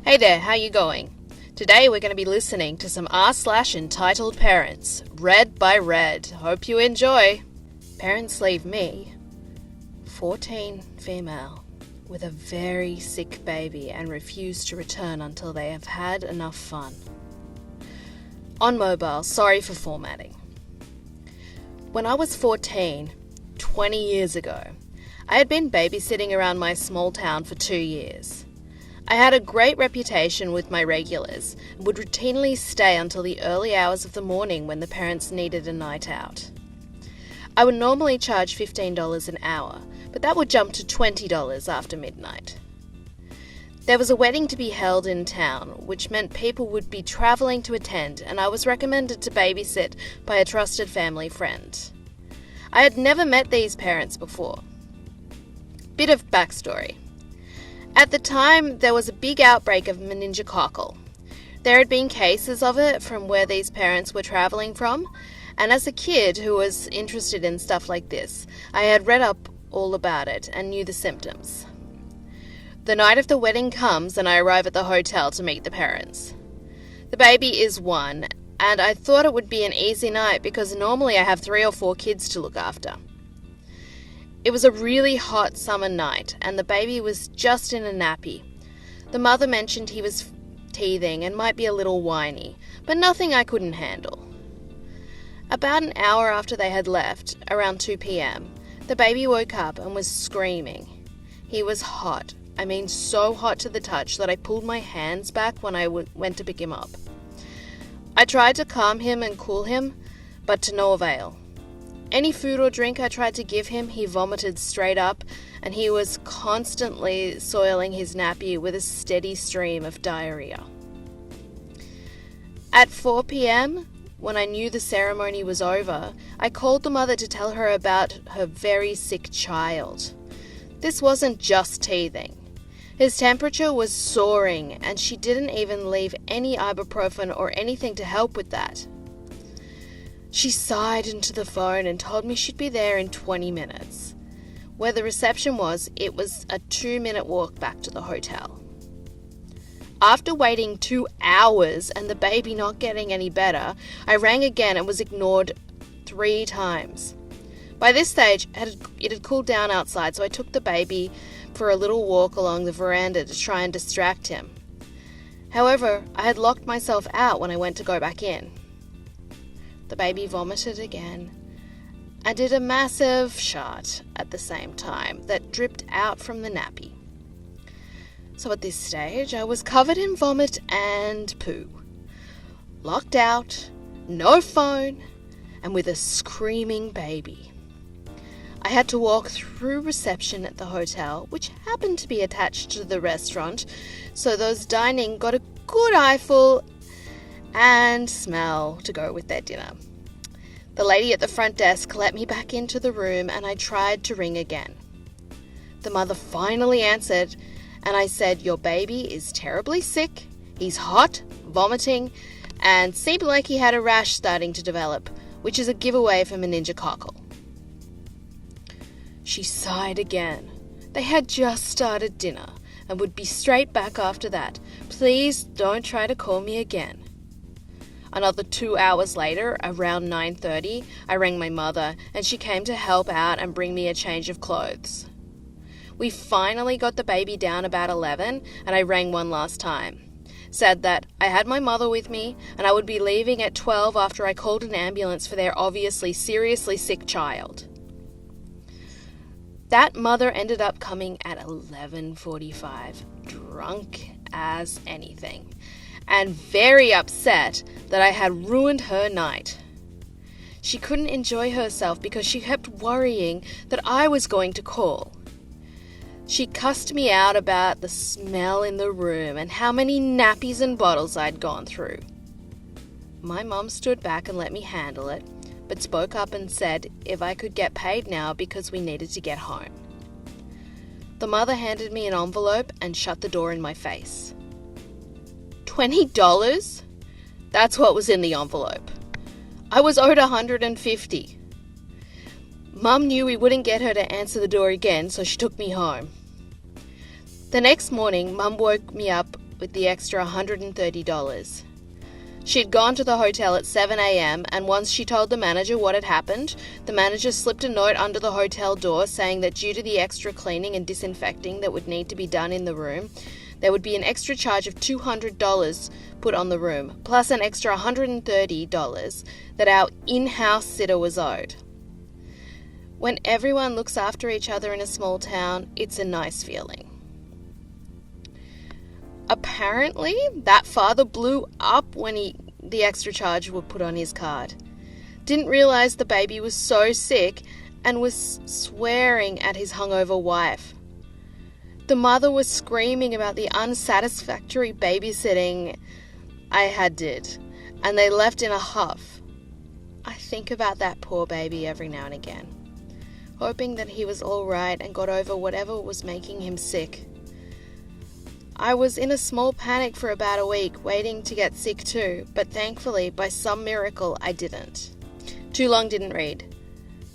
Hey there, how you going? Today we're going to be listening to some r/entitled parents, read by Red. Hope you enjoy. Parents leave me, 14 female, with a very sick baby and refuse to return until they have had enough fun. On mobile, sorry for formatting. When I was 14, 20 years ago, I had been babysitting around my small town for 2 years. I had a great reputation with my regulars and would routinely stay until the early hours of the morning when the parents needed a night out. I would normally charge $15 an hour, but that would jump to $20 after midnight. There was a wedding to be held in town, which meant people would be travelling to attend, and I was recommended to babysit by a trusted family friend. I had never met these parents before. Bit of backstory. At the time, there was a big outbreak of meningococcal. There had been cases of it from where these parents were travelling from, and as a kid who was interested in stuff like this, I had read up all about it and knew the symptoms. The night of the wedding comes and I arrive at the hotel to meet the parents. The baby is 1, and I thought it would be an easy night because normally I have 3 or 4 kids to look after. It was a really hot summer night, and the baby was just in a nappy. The mother mentioned he was teething and might be a little whiny, but nothing I couldn't handle. About an hour after they had left, around 2 p.m, the baby woke up and was screaming. He was hot, so hot to the touch that I pulled my hands back when I went to pick him up. I tried to calm him and cool him, but to no avail. Any food or drink I tried to give him, he vomited straight up, and he was constantly soiling his nappy with a steady stream of diarrhea. At 4 p.m, when I knew the ceremony was over, I called the mother to tell her about her very sick child. This wasn't just teething. His temperature was soaring, and she didn't even leave any ibuprofen or anything to help with that. She sighed into the phone and told me she'd be there in 20 minutes. Where the reception was, it was a 2-minute walk back to the hotel. After waiting 2 hours and the baby not getting any better, I rang again and was ignored 3 times. By this stage, it had cooled down outside, so I took the baby for a little walk along the veranda to try and distract him. However, I had locked myself out when I went to go back in. The baby vomited again and did a massive shot at the same time that dripped out from the nappy. So at this stage, I was covered in vomit and poo, locked out, no phone, and with a screaming baby. I had to walk through reception at the hotel, which happened to be attached to the restaurant, so those dining got a good eyeful and smell to go with their dinner. The lady at the front desk let me back into the room, and I tried to ring again. The mother finally answered, and I said, "Your baby is terribly sick, he's hot, vomiting, and seemed like he had a rash starting to develop, which is a giveaway for meningococcal." She sighed again. They had just started dinner and would be straight back after that. "Please don't try to call me again." Another 2 hours later, around 9:30, I rang my mother, and she came to help out and bring me a change of clothes. We finally got the baby down about 11, and I rang one last time. Said that I had my mother with me, and I would be leaving at 12 after I called an ambulance for their obviously seriously sick child. That mother ended up coming at 11:45, drunk as anything, and very upset that I had ruined her night. She couldn't enjoy herself because she kept worrying that I was going to call. She cussed me out about the smell in the room and how many nappies and bottles I'd gone through. My mum stood back and let me handle it, but spoke up and said if I could get paid now because we needed to get home. The mother handed me an envelope and shut the door in my face. $20? That's what was in the envelope. I was owed $150. Mum knew we wouldn't get her to answer the door again, so she took me home. The next morning, Mum woke me up with the extra $130. She'd gone to the hotel at 7 a.m. and once she told the manager what had happened, the manager slipped a note under the hotel door saying that due to the extra cleaning and disinfecting that would need to be done in the room, there would be an extra charge of $200 put on the room, plus an extra $130 that our in-house sitter was owed. When everyone looks after each other in a small town, it's a nice feeling. Apparently, that father blew up when the extra charge was put on his card. Didn't realise the baby was so sick and was swearing at his hungover wife. The mother was screaming about the unsatisfactory babysitting I did, and they left in a huff. I think about that poor baby every now and again, hoping that he was all right and got over whatever was making him sick. I was in a small panic for about a week, waiting to get sick too, but thankfully, by some miracle, I didn't. Too long didn't read.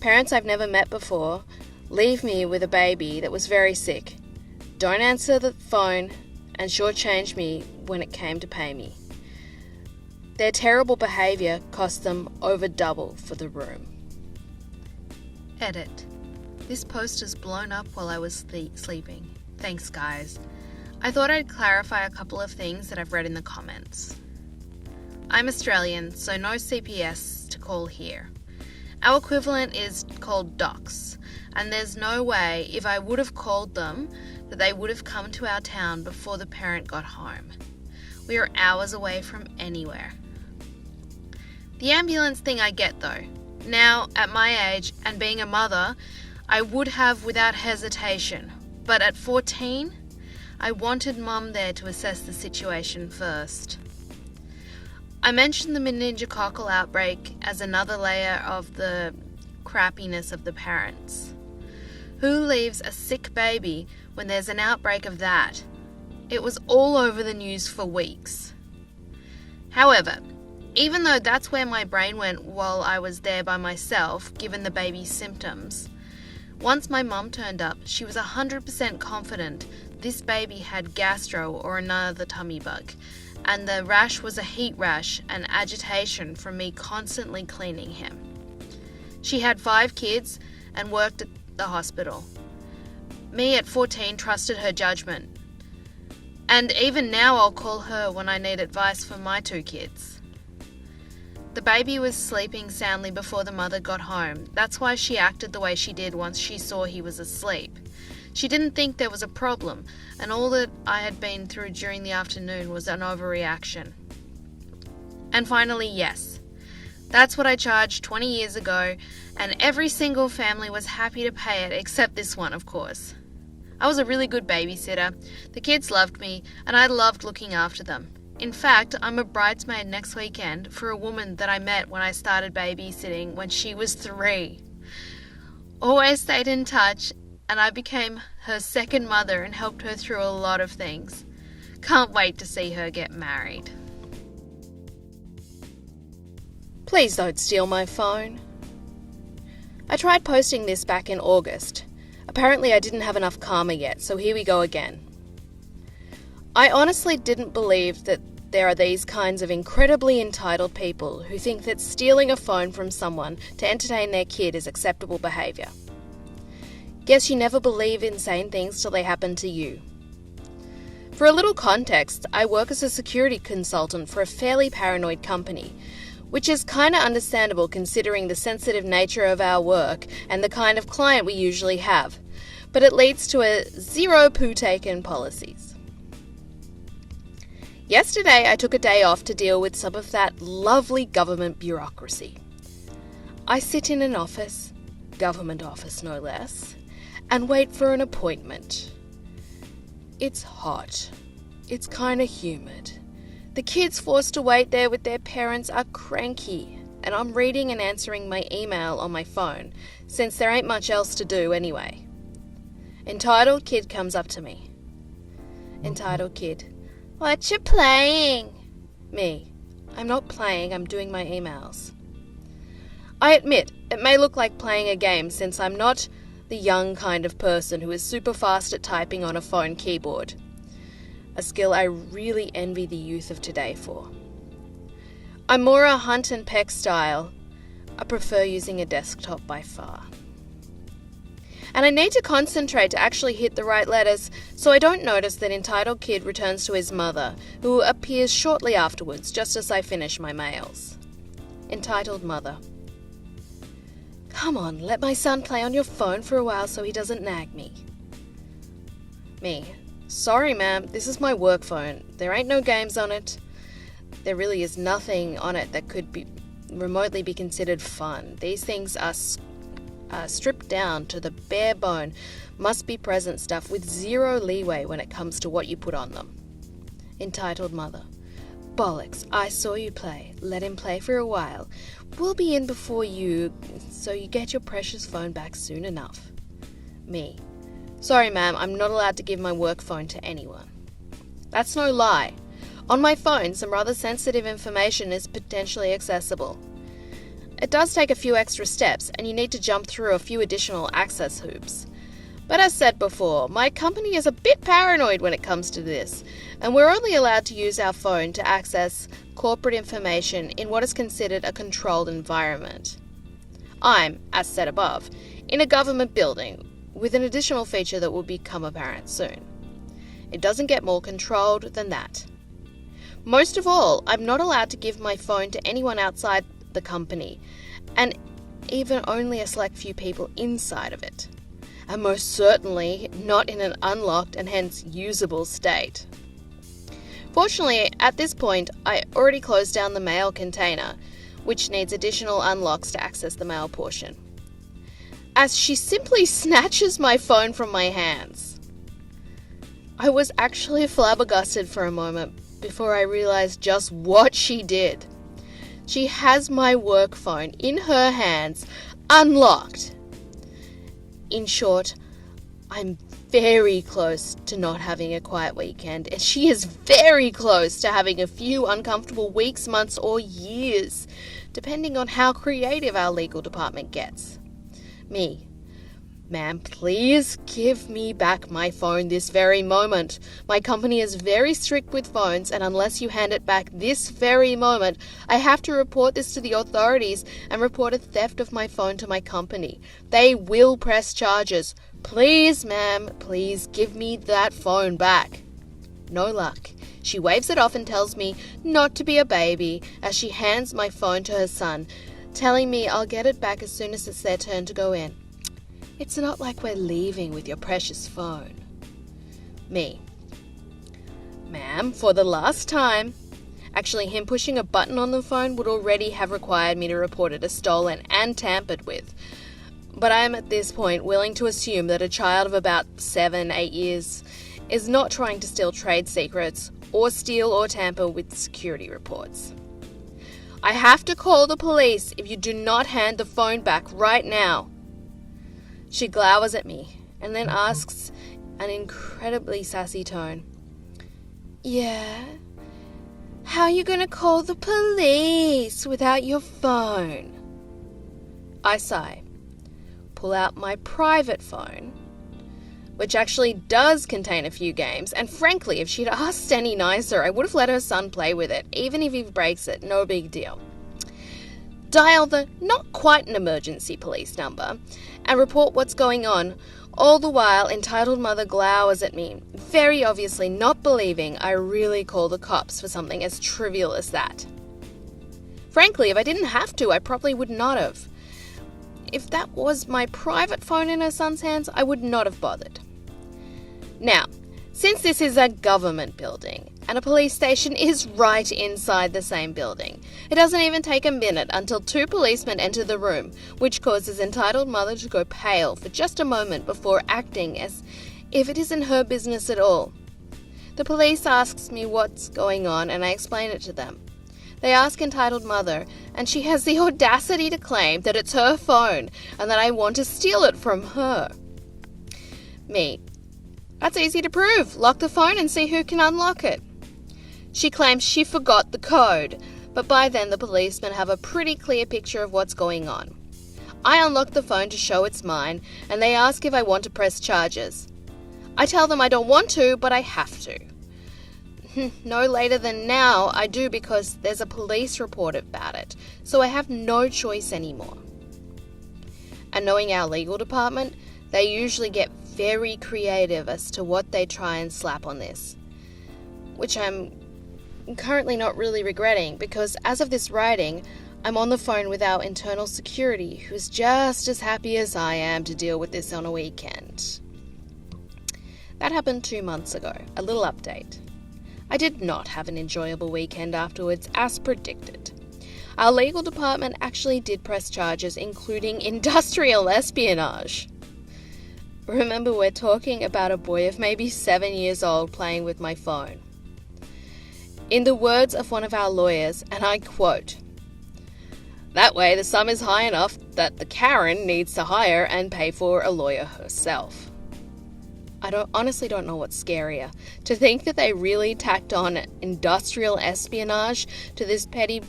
Parents I've never met before leave me with a baby that was very sick, don't answer the phone, and shortchanged me when it came to pay me. Their terrible behaviour cost them over double for the room. Edit. This post is blown up while I was sleeping. Thanks, guys. I thought I'd clarify a couple of things that I've read in the comments. I'm Australian, so no CPS to call here. Our equivalent is called docs, and there's no way, if I would have called them, that they would have come to our town before the parent got home. We are hours away from anywhere. The ambulance thing I get though. Now, at my age, and being a mother, I would have without hesitation, but at 14, I wanted Mum there to assess the situation first. I mentioned the meningococcal outbreak as another layer of the crappiness of the parents. Who leaves a sick baby when there's an outbreak of that? It was all over the news for weeks. However, even though that's where my brain went while I was there by myself, given the baby's symptoms, once my mum turned up, she was 100% confident this baby had gastro or another tummy bug, and the rash was a heat rash and agitation from me constantly cleaning him. She had 5 kids and worked at the hospital. Me at 14 trusted her judgment, and even now I'll call her when I need advice for my 2 kids. The baby was sleeping soundly before the mother got home. That's why she acted the way she did once she saw he was asleep. She didn't think there was a problem, and all that I had been through during the afternoon was an overreaction. And finally, yes, that's what I charged 20 years ago, and every single family was happy to pay it, except this one, of course. I was a really good babysitter. The kids loved me, and I loved looking after them. In fact, I'm a bridesmaid next weekend for a woman that I met when I started babysitting when she was 3. Always stayed in touch, and I became her second mother and helped her through a lot of things. Can't wait to see her get married. Please don't steal my phone. I tried posting this back in August. Apparently I didn't have enough karma yet, so here we go again. I honestly didn't believe that there are these kinds of incredibly entitled people who think that stealing a phone from someone to entertain their kid is acceptable behaviour. Guess you never believe insane things till they happen to you. For a little context, I work as a security consultant for a fairly paranoid company, which is kind of understandable considering the sensitive nature of our work and the kind of client we usually have, but it leads to a zero poo taken policies. Yesterday, I took a day off to deal with some of that lovely government bureaucracy. I sit in an office, government office no less, and wait for an appointment. It's hot. It's kind of humid. The kids forced to wait there with their parents are cranky, and I'm reading and answering my email on my phone, since there ain't much else to do anyway. Entitled kid comes up to me. Entitled kid. What you playing? Me. I'm not playing, I'm doing my emails. I admit, it may look like playing a game since I'm not the young kind of person who is super fast at typing on a phone keyboard. a skill I really envy the youth of today for. I'm more a hunt and peck style. I prefer using a desktop by far. And I need to concentrate to actually hit the right letters so I don't notice that entitled kid returns to his mother, who appears shortly afterwards just as I finish my mails. Entitled mother. Come on, let my son play on your phone for a while so he doesn't nag me. Me. Sorry, ma'am, this is my work phone. There ain't no games on it. There really is nothing on it that could be remotely be considered fun. These things are stripped down to the bare bone, must be present stuff with zero leeway when it comes to what you put on them. Entitled mother. Bollocks, I saw you play. Let him play for a while. We'll be in before you, so you get your precious phone back soon enough. Me. Sorry, ma'am, I'm not allowed to give my work phone to anyone. That's no lie. On my phone, some rather sensitive information is potentially accessible. It does take a few extra steps, and you need to jump through a few additional access hoops. But as said before, my company is a bit paranoid when it comes to this, and we're only allowed to use our phone to access corporate information in what is considered a controlled environment. I'm, as said above, in a government building, with an additional feature that will become apparent soon. It doesn't get more controlled than that. Most of all, I'm not allowed to give my phone to anyone outside the company, and even only a select few people inside of it. And most certainly not in an unlocked and hence usable state. Fortunately, at this point, I already closed down the mail container, which needs additional unlocks to access the mail portion, as she simply snatches my phone from my hands. I was actually flabbergasted for a moment before I realized just what she did. She has my work phone in her hands, unlocked. In short, I'm very close to not having a quiet weekend, and she is very close to having a few uncomfortable weeks, months, or years, depending on how creative our legal department gets. Me. Ma'am, please give me back my phone this very moment. My company is very strict with phones, and unless you hand it back this very moment, I have to report this to the authorities and report a theft of my phone to my company. They will press charges. Please, ma'am, please give me that phone back. No luck. She waves it off and tells me not to be a baby as she hands my phone to her son, telling me I'll get it back as soon as it's their turn to go in. It's not like we're leaving with your precious phone. Me. Ma'am, for the last time. Actually, him pushing a button on the phone would already have required me to report it as stolen and tampered with. But I am at this point willing to assume that a child of about 7-8 years is not trying to steal trade secrets or steal or tamper with security reports. I have to call the police if you do not hand the phone back right now. She glowers at me and then asks an incredibly sassy tone, Yeah? How are you going to call the police without your phone? I sigh, pull out my private phone, which actually does contain a few games, and frankly, if she'd asked any nicer, I would have let her son play with it, even if he breaks it, no big deal. Dial the not quite an emergency police number and report what's going on, all the while entitled mother glowers at me, very obviously not believing I really call the cops for something as trivial as that. Frankly, if I didn't have to, I probably would not have. If that was my private phone in her son's hands, I would not have bothered. Now, since this is a government building, and a police station is right inside the same building, it doesn't even take a minute until 2 policemen enter the room, which causes entitled mother to go pale for just a moment before acting as if it isn't her business at all. The police asks me what's going on, and I explain it to them. They ask entitled mother, and she has the audacity to claim that it's her phone and that I want to steal it from her. Me. That's easy to prove. Lock the phone and see who can unlock it. She claims she forgot the code, but by then the policemen have a pretty clear picture of what's going on. I unlock the phone to show it's mine, and they ask if I want to press charges. I tell them I don't want to, but I have to. no later than now, I do because there's a police report about it, so I have no choice anymore. And knowing our legal department, they usually get very creative as to what they try and slap on this, which I'm currently not really regretting because as of this writing, I'm on the phone with our internal security who's just as happy as I am to deal with this on a weekend. That happened 2 months ago. A little update. I did not have an enjoyable weekend afterwards, as predicted. Our legal department actually did press charges, including industrial espionage. Remember, we're talking about a boy of maybe 7 years old playing with my phone. In the words of one of our lawyers, and I quote, "That way the sum is high enough that the Karen needs to hire and pay for a lawyer herself." I honestly don't know what's scarier, to think that they really tacked on industrial espionage to this petty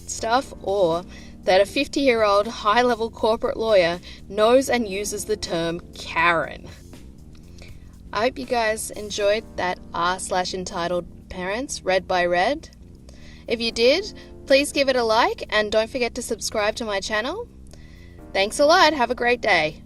stuff, or that a 50-year-old high-level corporate lawyer knows and uses the term Karen. I hope you guys enjoyed that r/entitled parents read by Red. If you did, please give it a like and don't forget to subscribe to my channel. Thanks a lot. Have a great day.